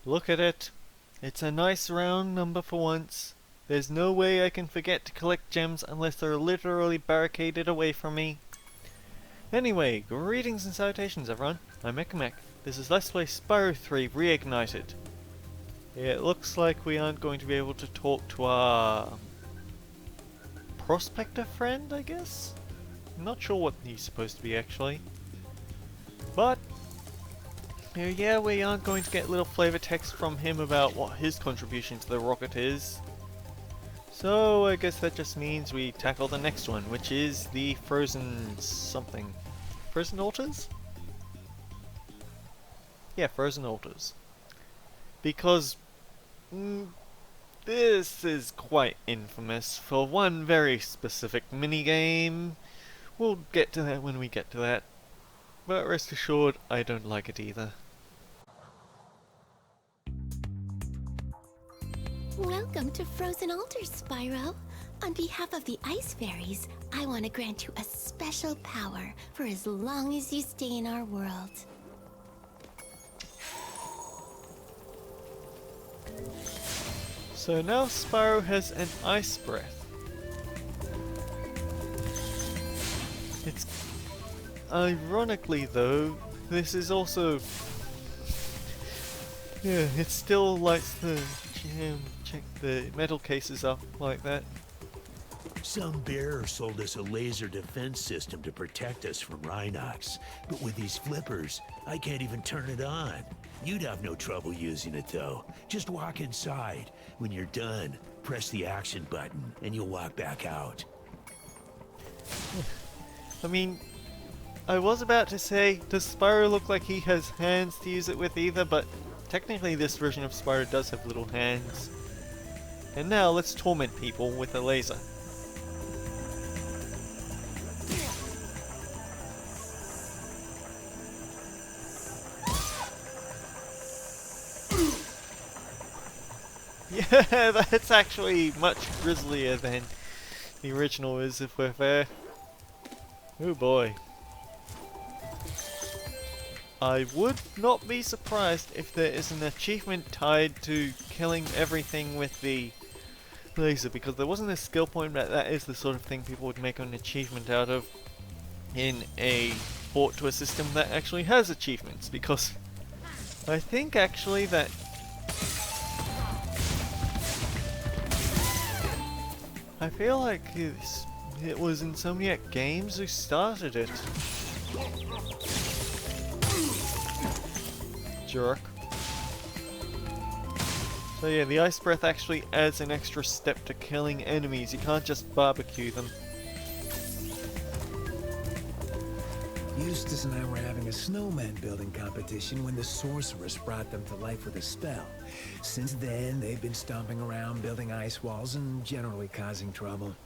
Look at it. It's a nice round number for once. There's no way I can forget to collect gems unless they're literally barricaded away from me. Anyway, greetings and salutations everyone. I'm Mech. This is Let's Play Spyro 3 Reignited. It looks like we aren't going to be able to talk to our prospector friend, I guess? I'm not sure what he's supposed to be actually. But yeah, we aren't going to get little flavor text from him about what his contribution to the rocket is. So I guess that just means we tackle the next one, which is the frozen something. Frozen altars? Yeah, frozen altars. Because this is quite infamous for one very specific minigame. We'll get to that when we get to that. But rest assured, I don't like it either. Welcome to Frozen Altars, Spyro. On behalf of the Ice Fairies, I want to grant you a special power for as long as you stay in our world. So now Spyro has an ice breath. It's ironically though, this is also it still lights the check the metal cases up like that. Some bearer sold us a laser defense system to protect us from Rhinox, but with these flippers, I can't even turn it on. You'd have no trouble using it though. Just walk inside. When you're done, press the action button and you'll walk back out. I mean, I was about to say, does Spyro look like he has hands to use it with either, but technically this version of Spyro does have little hands. And now let's torment people with a laser. Yeah, that's actually much grislier than the original is, if we're fair. Oh boy. I would not be surprised if there is an achievement tied to killing everything with the laser, because there wasn't a skill point, but that is the sort of thing people would make an achievement out of in a port to a system that actually has achievements, because I think actually that I feel like it was Insomniac Games who started it. Jerk. So yeah, the ice breath actually adds an extra step to killing enemies. You can't just barbecue them. Eustace and I were having a snowman building competition when the sorceress brought them to life with a spell. Since then, they've been stomping around building ice walls and generally causing trouble.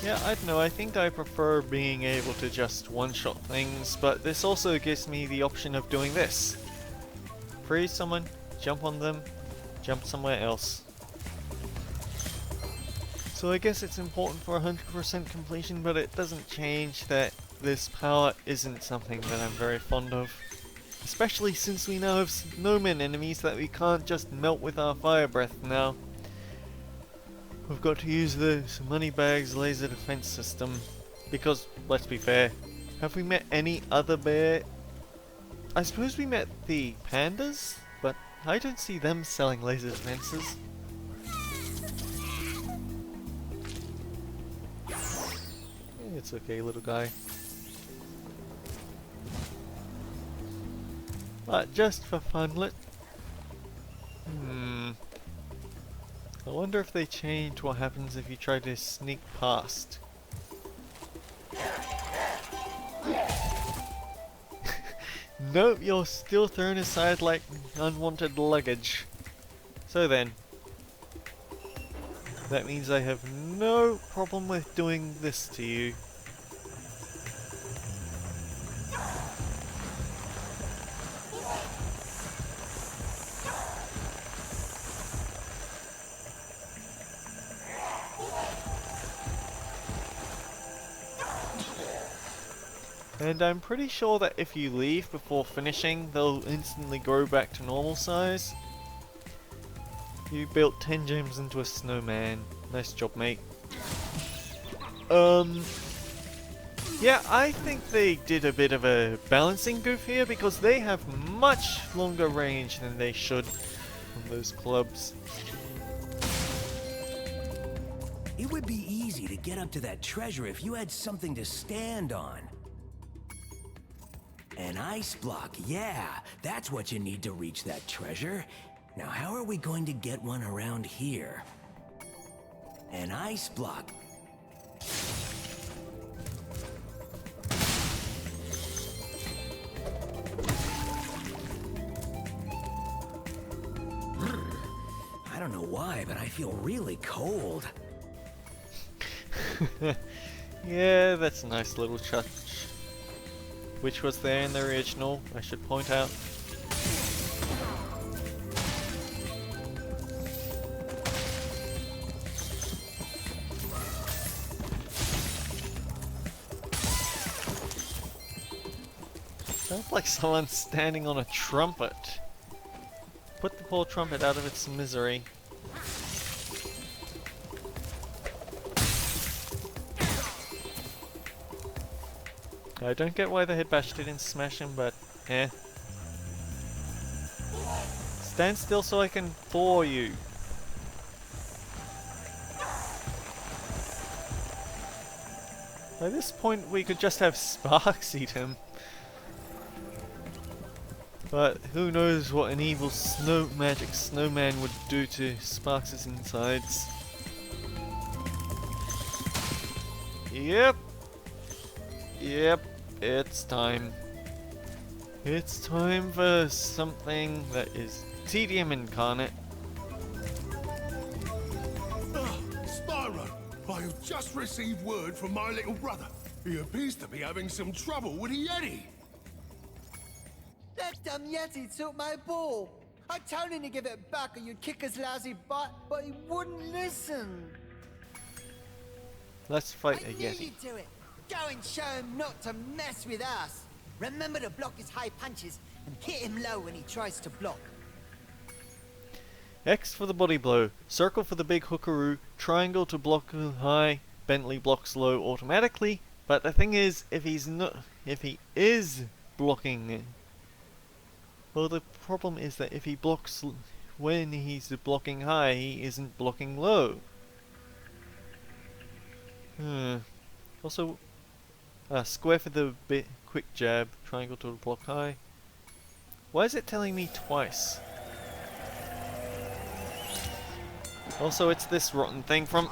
Yeah, I don't know, I think I prefer being able to just one-shot things, but this also gives me the option of doing this. Freeze someone, jump on them, jump somewhere else. So I guess it's important for 100% completion, but it doesn't change that this power isn't something that I'm very fond of. Especially since we now have snowman enemies that we can't just melt with our fire breath now. We've got to use the Moneybags laser defense system, because, let's be fair, have we met any other bear? I suppose we met the pandas, but I don't see them selling laser defenses. It's okay, little guy. But just for fun, I wonder if they changed what happens if you try to sneak past. Nope, you're still thrown aside like unwanted luggage. So then, that means I have no problem with doing this to you. And I'm pretty sure that if you leave before finishing, they'll instantly grow back to normal size. You built 10 gems into a snowman. Nice job, mate. Yeah, I think they did a bit of a balancing goof here because they have much longer range than they should from those clubs. It would be easy to get up to that treasure if you had something to stand on. An ice block, yeah, that's what you need to reach that treasure. Now how are we going to get one around here? An ice block. I don't know why, but I feel really cold. Yeah, that's a nice little touch. Which was there in the original, I should point out. Sounds like someone standing on a trumpet. Put the poor trumpet out of its misery. I don't get why the head bash didn't smash him, but eh. Stand still so I can thaw you. By this point we could just have Sparks eat him. But who knows what an evil magic snowman would do to Sparks' insides. Yep. Yep, it's time. It's time for something that is tedium incarnate. Spyro, I have just received word from my little brother. He appears to be having some trouble with a Yeti. That dumb Yeti took my ball. I told him to give it back or you'd kick his lousy butt, but he wouldn't listen. Let's fight a I knew Yeti. you'd do it. Go and show him not to mess with us. Remember to block his high punches and hit him low when he tries to block. X for the body blow, circle for the big hookaroo, triangle to block high, Bentley blocks low automatically, but the thing is, if he is blocking, well, the problem is that if he blocks when he's blocking high, he isn't blocking low. Also, square for the quick jab, triangle to block high. Why is it telling me twice? Also, it's this rotten thing from...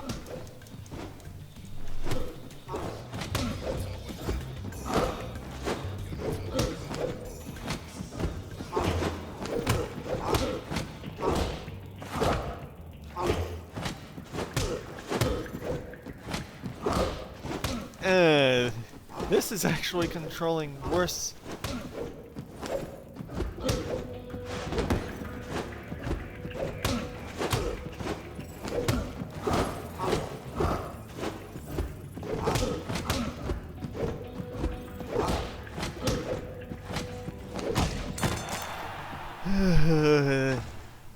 This is actually controlling worse.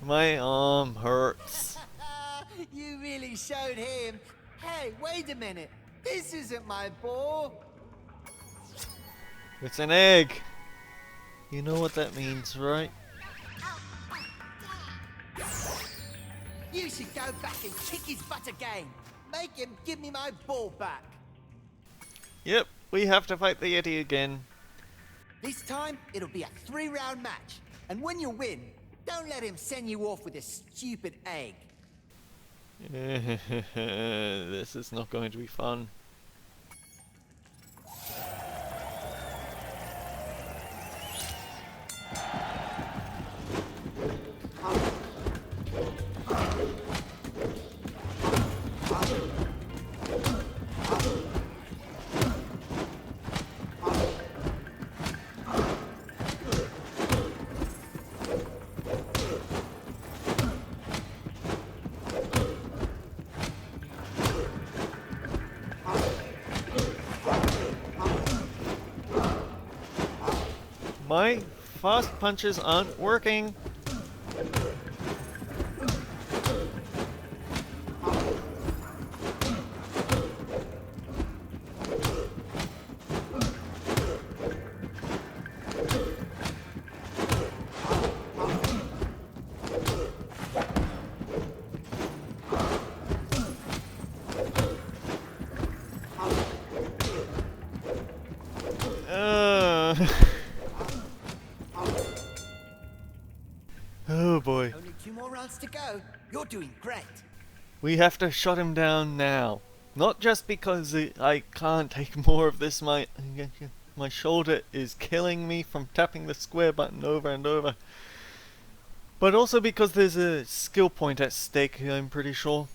My arm hurts. You really showed him. Hey, wait a minute. This isn't my ball. It's an egg. You know what that means, right? You should go back and kick his butt again. Make him give me my ball back. Yep, we have to fight the Yeti again. This time, it'll be a 3-round match. And when you win, don't let him send you off with a stupid egg. This is not going to be fun. My fast punches aren't working. Oh boy. Only 2 more rounds to go. You're doing great. We have to shut him down now. Not just because I can't take more of this, my shoulder is killing me from tapping the square button over and over. But also because there's a skill point at stake, I'm pretty sure.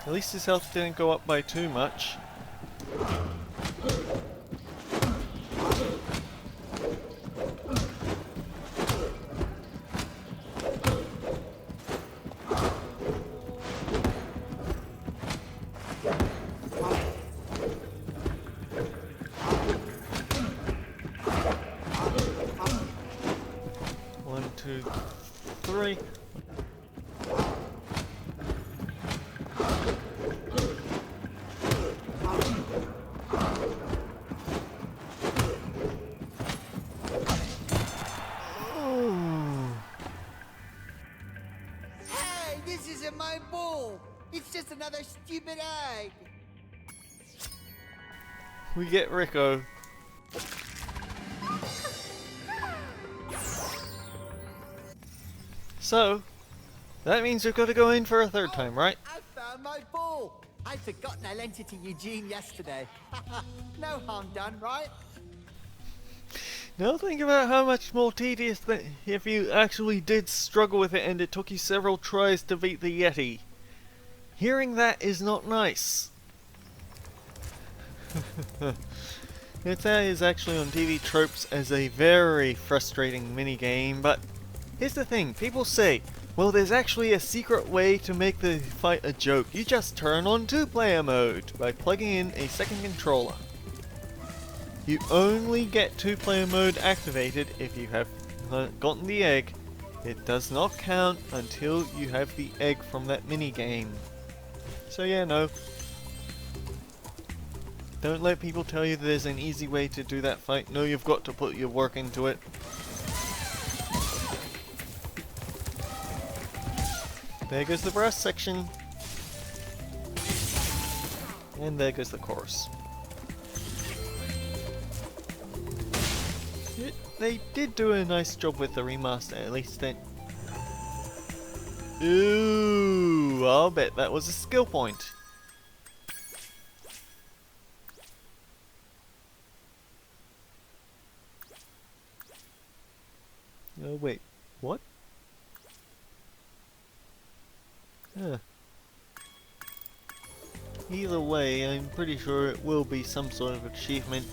At least his health didn't go up by too much. One, two, three. Hey, this isn't my ball. It's just another stupid egg. We get Rico. So, that means we've got to go in for a third time, right? I found my ball. I'd forgotten I lent it to Eugene yesterday. No harm done, right? Now think about how much more tedious that if you actually did struggle with it and it took you several tries to beat the Yeti. Hearing that is not nice. That is actually on TV Tropes as a very frustrating minigame, but here's the thing, people say, well, there's actually a secret way to make the fight a joke. You just turn on 2-player mode by plugging in a second controller. You only get 2-player mode activated if you have gotten the egg. It does not count until you have the egg from that minigame. So yeah, no. Don't let people tell you there's an easy way to do that fight. No, you've got to put your work into it. There goes the brass section. And there goes the chorus. They did do a nice job with the remaster, at least then. Ooh, I'll bet that was a skill point. Oh wait, what? Huh. Either way, I'm pretty sure it will be some sort of achievement.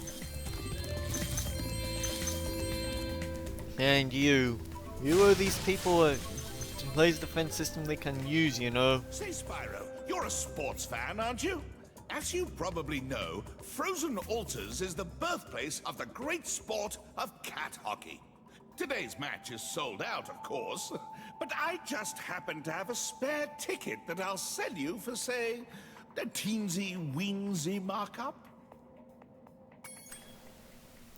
And you owe these people a laser defense system they can use, you know. Say, Spyro, you're a sports fan, aren't you? As you probably know, Frozen Altars is the birthplace of the great sport of cat hockey. Today's match is sold out, of course, but I just happen to have a spare ticket that I'll sell you for, say, a teensy-weensy markup.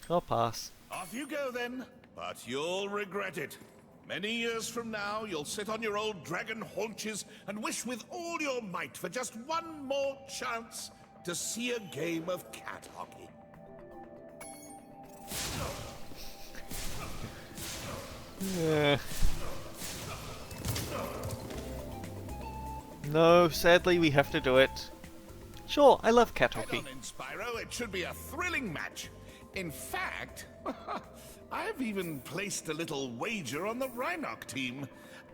I'll pass. Off you go, then. But you'll regret it. Many years from now, you'll sit on your old dragon haunches and wish with all your might for just one more chance to see a game of cat hockey. No, sadly we have to do it. Sure, I love cat hockey. Head on in, Spyro. It should be a thrilling match. In fact, I've even placed a little wager on the Reignited team.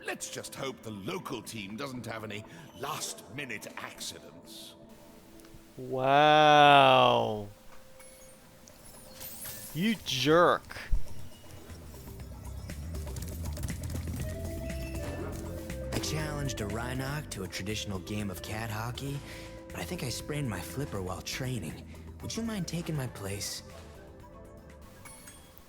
Let's just hope the local team doesn't have any last-minute accidents. Wow. You jerk. I challenged a Reignited to a traditional game of cat hockey, but I think I sprained my flipper while training. Would you mind taking my place?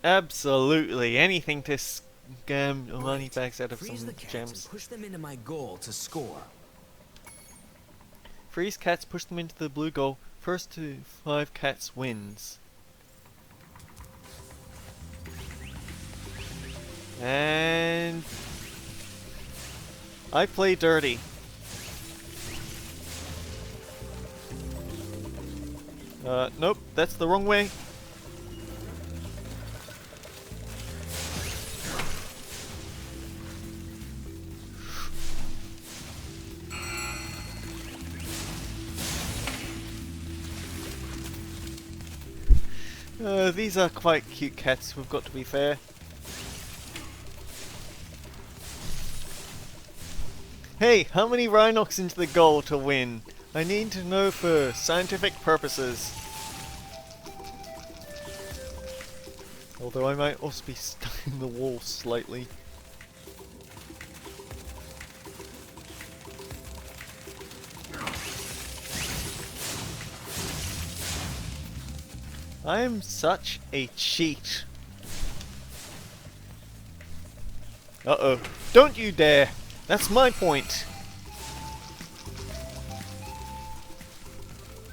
Absolutely. Anything to scam money bags out of Freeze some the cats gems. and push them into my goal to score. Freeze cats, push them into the blue goal. First to 5 cats wins. And I play dirty. Nope, that's the wrong way. These are quite cute cats, we've got to be fair. Hey, how many Rhinox into the goal to win? I need to know for scientific purposes. Although I might also be stuck in the wall slightly. I am such a cheat. Uh-oh. Don't you dare! That's my point!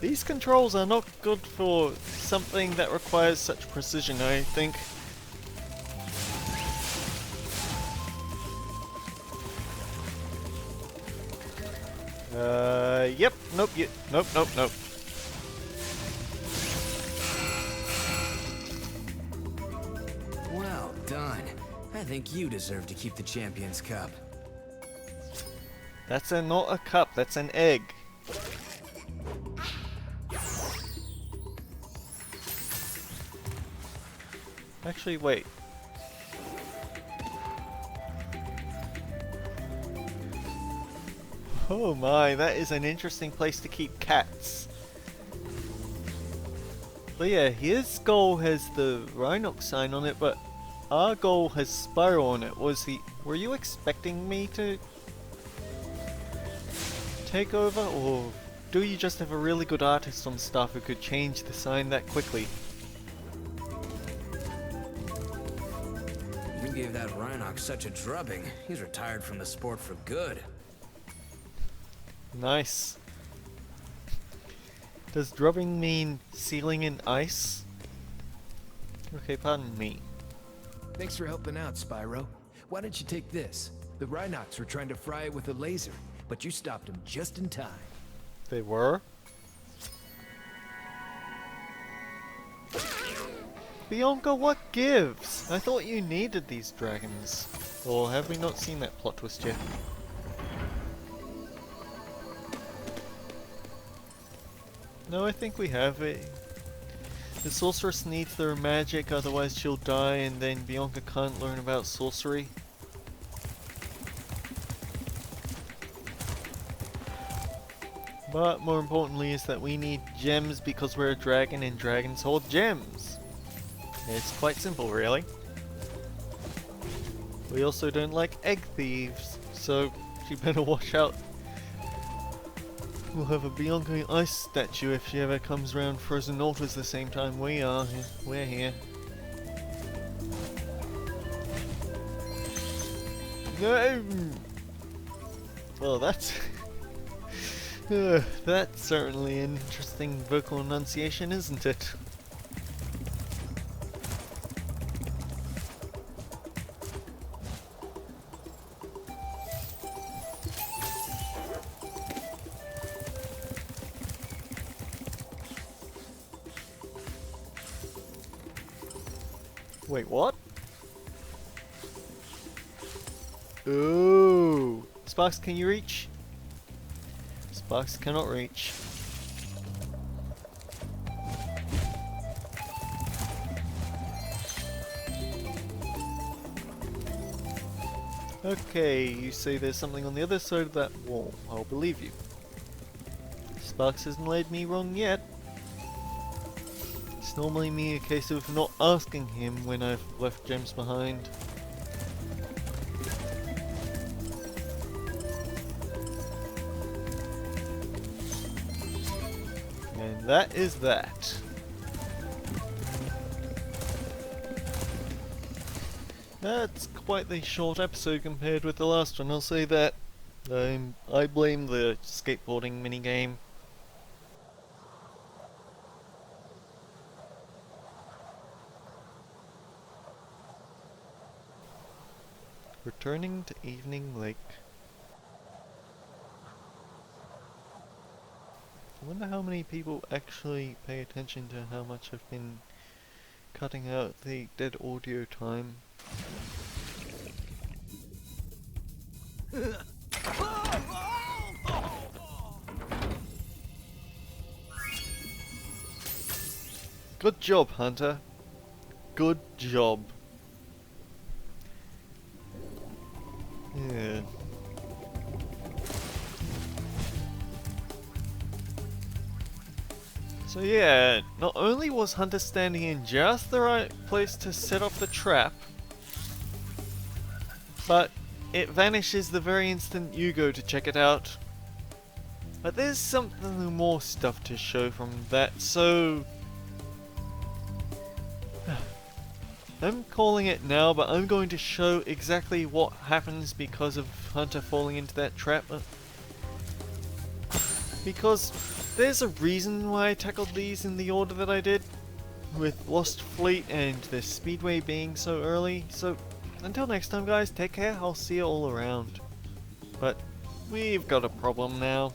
These controls are not good for something that requires such precision, I think. Yep, nope, nope, nope, nope. Well done. I think you deserve to keep the Champions Cup. That's not a cup, that's an egg. Actually, wait. Oh my, that is an interesting place to keep cats. But yeah, his goal has the Rhinox sign on it, but our goal has Spyro on it. Were you expecting me to take over, or do you just have a really good artist on staff who could change the sign that quickly? You gave that Rhinox such a drubbing. He's retired from the sport for good. Nice. Does drubbing mean sealing in ice? Okay, pardon me. Thanks for helping out, Spyro. Why don't you take this? The Rhinox were trying to fry it with a laser, but you stopped them just in time. They were? Bianca, what gives? I thought you needed these dragons. Or have we not seen that plot twist yet? No, I think we have it. The sorceress needs their magic, otherwise she'll die, and then Bianca can't learn about sorcery. But more importantly is that we need gems because we're a dragon and dragons hold gems. It's quite simple, really. We also don't like egg thieves, so she better watch out. We'll have a Bianca ice statue if she ever comes around frozen altars the same time we are. We're here. No! Well, that's... that's certainly an interesting vocal enunciation, isn't it? Wait, what? Ooh! Sparks, can you reach? Sparks cannot reach. Okay, you say there's something on the other side of that wall. I'll believe you. Sparks hasn't led me wrong yet. It's normally me a case of not asking him when I've left gems behind. And that is that. That's quite the short episode compared with the last one, I'll say that. I blame the skateboarding minigame. Returning to Evening Lake. I wonder how many people actually pay attention to how much I've been cutting out the dead audio time. Good job, Hunter. Good job. Yeah. So yeah, not only was Hunter standing in just the right place to set off the trap, but it vanishes the very instant you go to check it out. But there's something more stuff to show from that, so I'm calling it now, but I'm going to show exactly what happens because of Hunter falling into that trap. Because there's a reason why I tackled these in the order that I did, with Lost Fleet and the Speedway being so early. So until next time guys, take care, I'll see you all around. But we've got a problem now.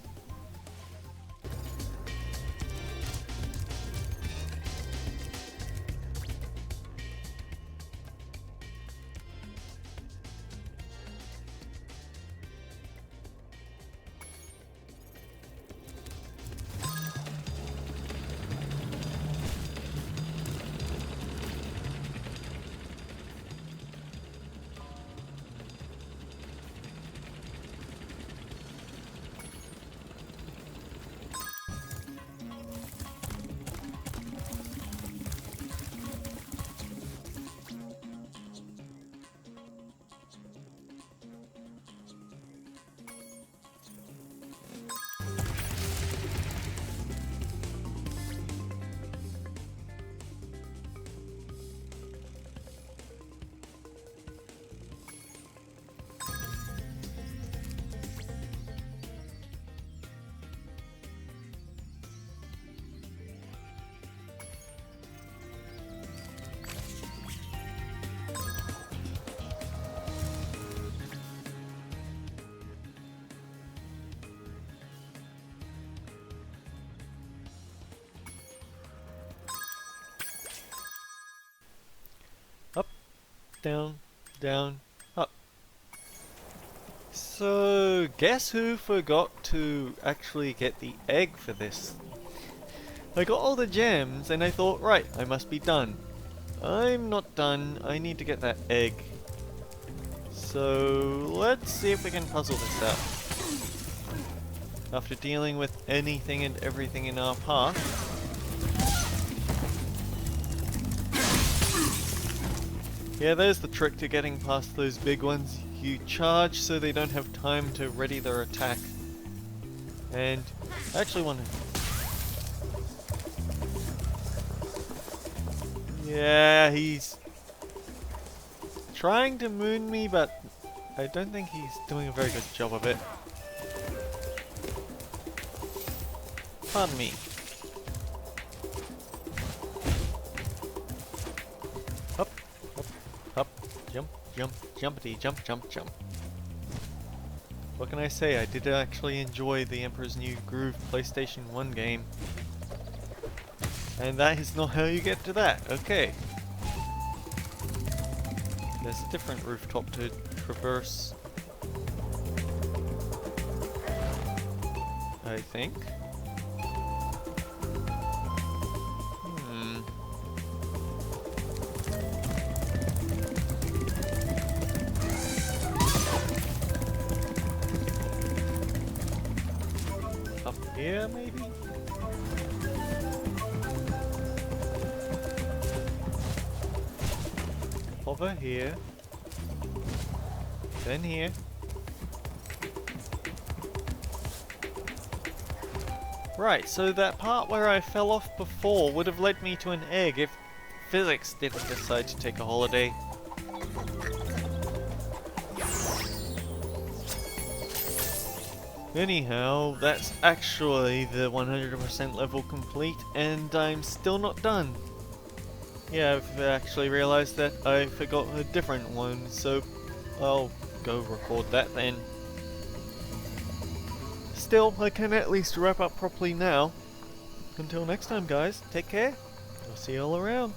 Up, down, down, up. So, guess who forgot to actually get the egg for this? I got all the gems and I thought, right, I must be done. I'm not done, I need to get that egg. So, let's see if we can puzzle this out. After dealing with anything and everything in our path, yeah, there's the trick to getting past those big ones. You charge so they don't have time to ready their attack. And I actually want to... Yeah, he's trying to moon me, but I don't think he's doing a very good job of it. Pardon me. Up, up, up, jump, jump, jumpity, jump, jump, jump. What can I say? I did actually enjoy the Emperor's New Groove PlayStation 1 game. And that is not how you get to that. Okay. There's a different rooftop to traverse, I think. Up here, maybe? Over here. Then here. Right, so that part where I fell off before would have led me to an egg if physics didn't decide to take a holiday. Anyhow, that's actually the 100% level complete, and I'm still not done. Yeah, I've actually realized that I forgot a different one, so I'll go record that then. Still, I can at least wrap up properly now. Until next time, guys, take care. I'll see you all around.